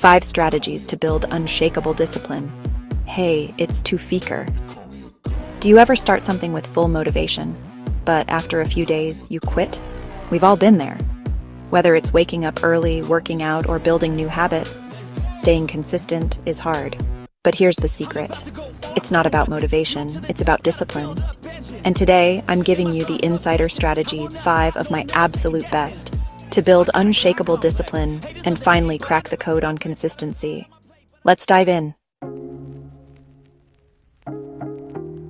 5 strategies to build unshakable discipline. Hey, it's Tufeeker. Do you ever start something with full motivation, but after a few days, you quit? We've all been there. Whether it's waking up early, working out, or building new habits, staying consistent is hard. But here's the secret. It's not about motivation, it's about discipline. And today, I'm giving you the insider strategies, 5 of my absolute best, to build unshakable discipline and finally crack the code on consistency. Let's dive in.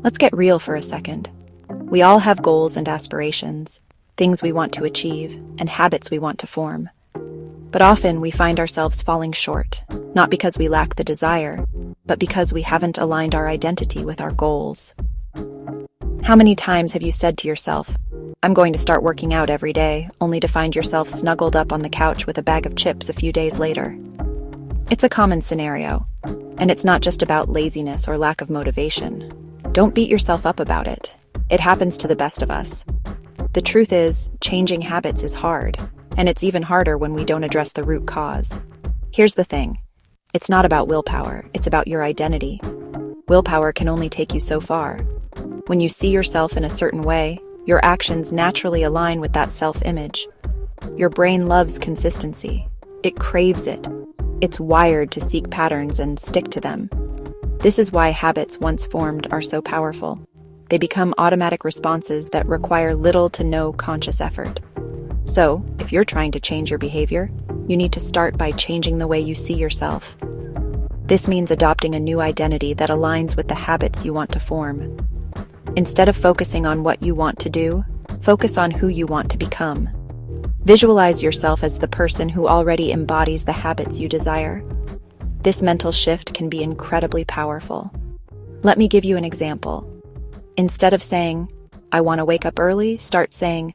Let's get real for a second. We all have goals and aspirations, things we want to achieve, and habits we want to form. But often we find ourselves falling short, not because we lack the desire, but because we haven't aligned our identity with our goals. How many times have you said to yourself, "I'm going to start working out every day," only to find yourself snuggled up on the couch with a bag of chips a few days later? It's a common scenario, and it's not just about laziness or lack of motivation. Don't beat yourself up about it. It happens to the best of us. The truth is, changing habits is hard, and it's even harder when we don't address the root cause. Here's the thing. It's not about willpower, it's about your identity. Willpower can only take you so far. When you see yourself in a certain way, your actions naturally align with that self-image. Your brain loves consistency. It craves it. It's wired to seek patterns and stick to them. This is why habits once formed are so powerful. They become automatic responses that require little to no conscious effort. So, if you're trying to change your behavior, you need to start by changing the way you see yourself. This means adopting a new identity that aligns with the habits you want to form. Instead of focusing on what you want to do, focus on who you want to become. Visualize yourself as the person who already embodies the habits you desire. This mental shift can be incredibly powerful. Let me give you an example. Instead of saying, "I want to wake up early," start saying,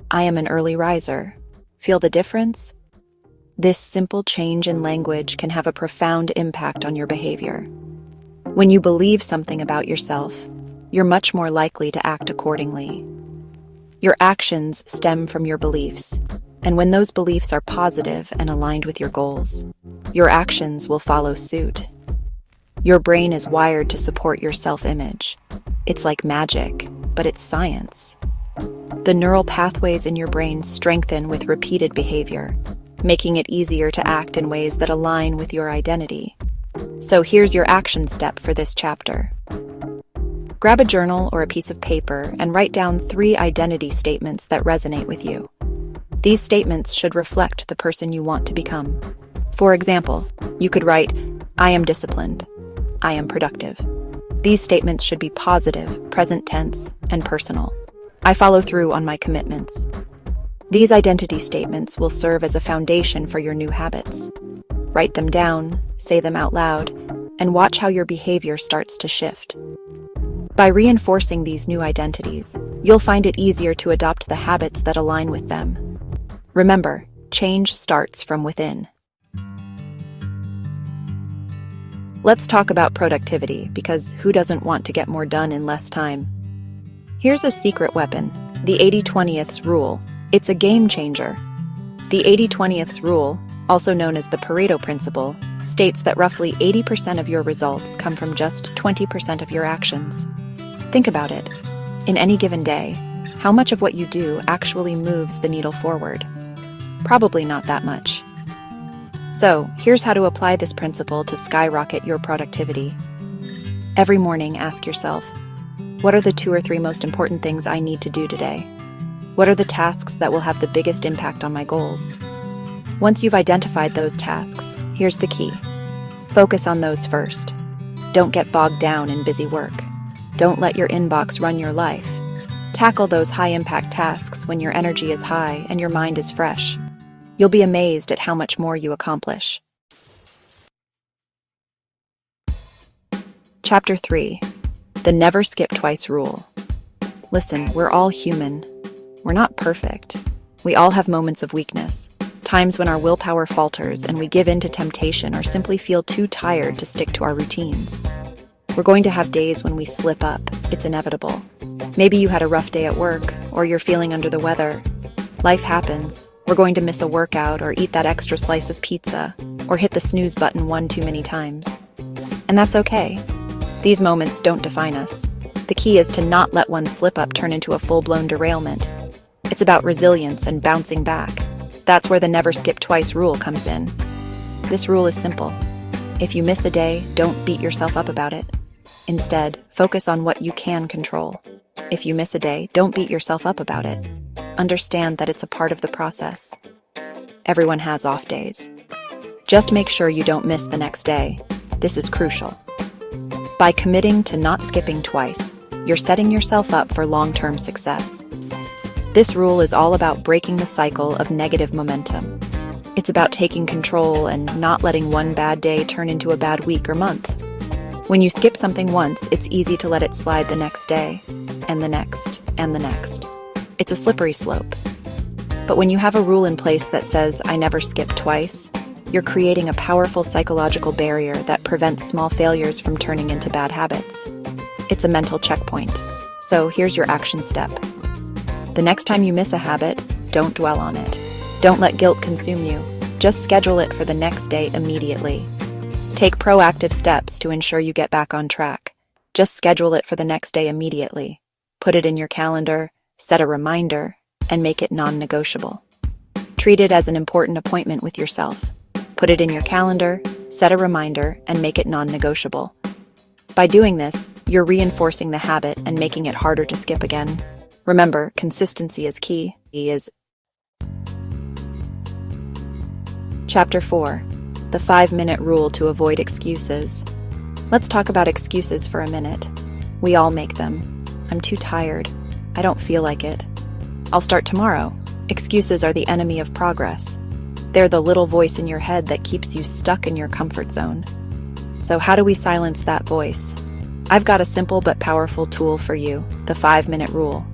"I am an early riser." Feel the difference? This simple change in language can have a profound impact on your behavior. When you believe something about yourself, you're much more likely to act accordingly. Your actions stem from your beliefs, and when those beliefs are positive and aligned with your goals, your actions will follow suit. Your brain is wired to support your self-image. It's like magic, but it's science. The neural pathways in your brain strengthen with repeated behavior, making it easier to act in ways that align with your identity. So here's your action step for this chapter. Grab a journal or a piece of paper and write down 3 identity statements that resonate with you. These statements should reflect the person you want to become. For example, you could write, "I am disciplined. I am productive." These statements should be positive, present tense, and personal. I follow through on my commitments. These identity statements will serve as a foundation for your new habits. Write them down, say them out loud, and watch how your behavior starts to shift. By reinforcing these new identities, you'll find it easier to adopt the habits that align with them. Remember, change starts from within. Let's talk about productivity, because who doesn't want to get more done in less time? Here's a secret weapon, the 80-20ths rule. It's a game changer. The 80-20ths rule, also known as the Pareto principle, states that roughly 80% of your results come from just 20% of your actions. Think about it. In any given day, how much of what you do actually moves the needle forward? Probably not that much. So, here's how to apply this principle to skyrocket your productivity. Every morning, ask yourself, what are the 2 or 3 most important things I need to do today? What are the tasks that will have the biggest impact on my goals? Once you've identified those tasks, here's the key. Focus on those first. Don't get bogged down in busy work. Don't let your inbox run your life. Tackle those high-impact tasks when your energy is high and your mind is fresh. You'll be amazed at how much more you accomplish. Chapter 3. The Never Skip Twice Rule. Listen, we're all human. We're not perfect. We all have moments of weakness, times when our willpower falters and we give in to temptation or simply feel too tired to stick to our routines. We're going to have days when we slip up. It's inevitable. Maybe you had a rough day at work, or you're feeling under the weather. Life happens. We're going to miss a workout or eat that extra slice of pizza. or hit the snooze button one too many times. And that's okay. These moments don't define us. The key is to not let one slip-up turn into a full-blown derailment. It's about resilience and bouncing back. That's where the never skip twice rule comes in. This rule is simple. If you miss a day, don't beat yourself up about it. Instead, focus on what you can control. If you miss a day, don't beat yourself up about it. Understand that it's a part of the process. Everyone has off days. Just make sure you don't miss the next day. This is crucial. By committing to not skipping twice, you're setting yourself up for long-term success. This rule is all about breaking the cycle of negative momentum. It's about taking control and not letting one bad day turn into a bad week or month. When you skip something once, it's easy to let it slide the next day, and the next, and the next. It's a slippery slope. But when you have a rule in place that says, "I never skip twice," you're creating a powerful psychological barrier that prevents small failures from turning into bad habits. It's a mental checkpoint. So here's your action step. The next time you miss a habit, don't dwell on it. Don't let guilt consume you. Just schedule it for the next day immediately. Take proactive steps to ensure you get back on track. Just schedule it for the next day immediately. Put it in your calendar, set a reminder, and make it non-negotiable. Treat it as an important appointment with yourself. Put it in your calendar, set a reminder, and make it non-negotiable. By doing this, you're reinforcing the habit and making it harder to skip again. Remember, consistency is key. Chapter 4. The 5-minute rule to avoid excuses. Let's talk about excuses for a minute. We all make them. I'm too tired. I don't feel like it. I'll start tomorrow. Excuses are the enemy of progress. They're the little voice in your head that keeps you stuck in your comfort zone. So how do we silence that voice? I've got a simple but powerful tool for you, the 5-minute rule.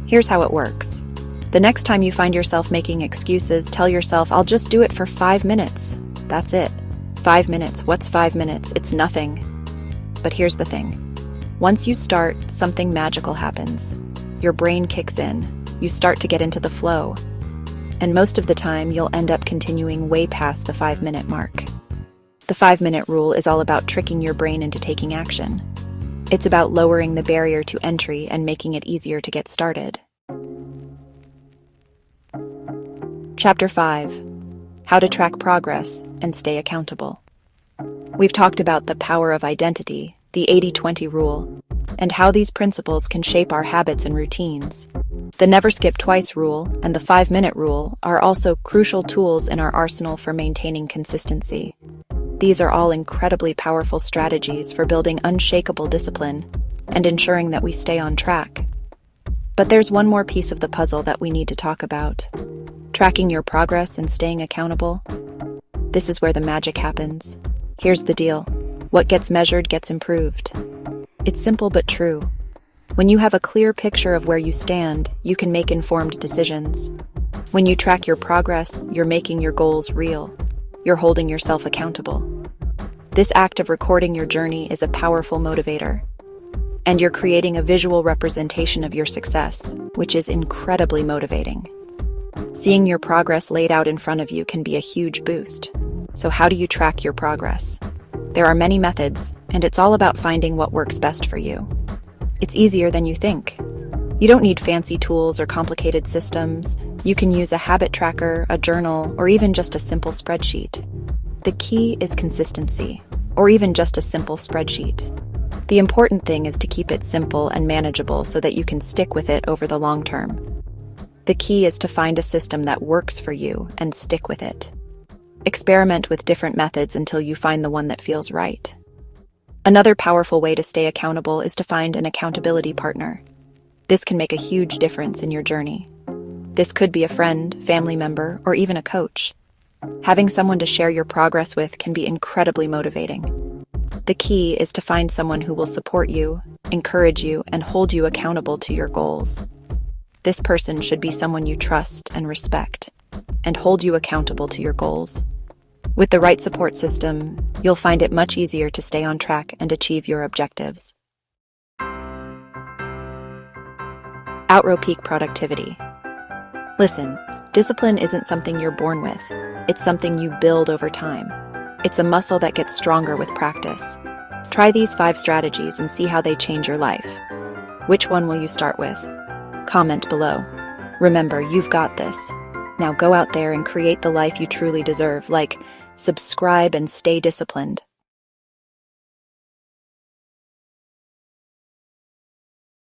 Here's how it works. The next time you find yourself making excuses, tell yourself, "I'll just do it for 5 minutes. That's it. 5 minutes. What's 5 minutes? It's nothing." But here's the thing. Once you start, something magical happens. Your brain kicks in. You start to get into the flow. And most of the time, you'll end up continuing way past the 5-minute mark. The 5-minute rule is all about tricking your brain into taking action. It's about lowering the barrier to entry and making it easier to get started. Chapter 5. How to track progress and stay accountable. We've talked about the power of identity, the 80-20 rule, and how these principles can shape our habits and routines. The never skip twice rule and the 5-minute rule are also crucial tools in our arsenal for maintaining consistency. These are all incredibly powerful strategies for building unshakable discipline and ensuring that we stay on track. But there's one more piece of the puzzle that we need to talk about. Tracking your progress and staying accountable. This is where the magic happens. Here's the deal. What gets measured gets improved. It's simple but true. When you have a clear picture of where you stand, you can make informed decisions. When you track your progress, you're making your goals real. You're holding yourself accountable. This act of recording your journey is a powerful motivator. And you're creating a visual representation of your success, which is incredibly motivating. Seeing your progress laid out in front of you can be a huge boost. So how do you track your progress? There are many methods, and it's all about finding what works best for you. It's easier than you think. You don't need fancy tools or complicated systems. You can use a habit tracker, a journal, or even just a simple spreadsheet. The key is consistency, or even just a simple spreadsheet. The important thing is to keep it simple and manageable so that you can stick with it over the long term. The key is to find a system that works for you and stick with it. Experiment with different methods until you find the one that feels right. Another powerful way to stay accountable is to find an accountability partner. This can make a huge difference in your journey. This could be a friend, family member, or even a coach. Having someone to share your progress with can be incredibly motivating. The key is to find someone who will support you, encourage you, and hold you accountable to your goals. This person should be someone you trust and respect, and hold you accountable to your goals. With the right support system, you'll find it much easier to stay on track and achieve your objectives. Outrow peak productivity. Listen, discipline isn't something you're born with. It's something you build over time. It's a muscle that gets stronger with practice. Try these 5 strategies and see how they change your life. Which one will you start with? Comment below. Remember, you've got this. Now go out there and create the life you truly deserve, subscribe and stay disciplined.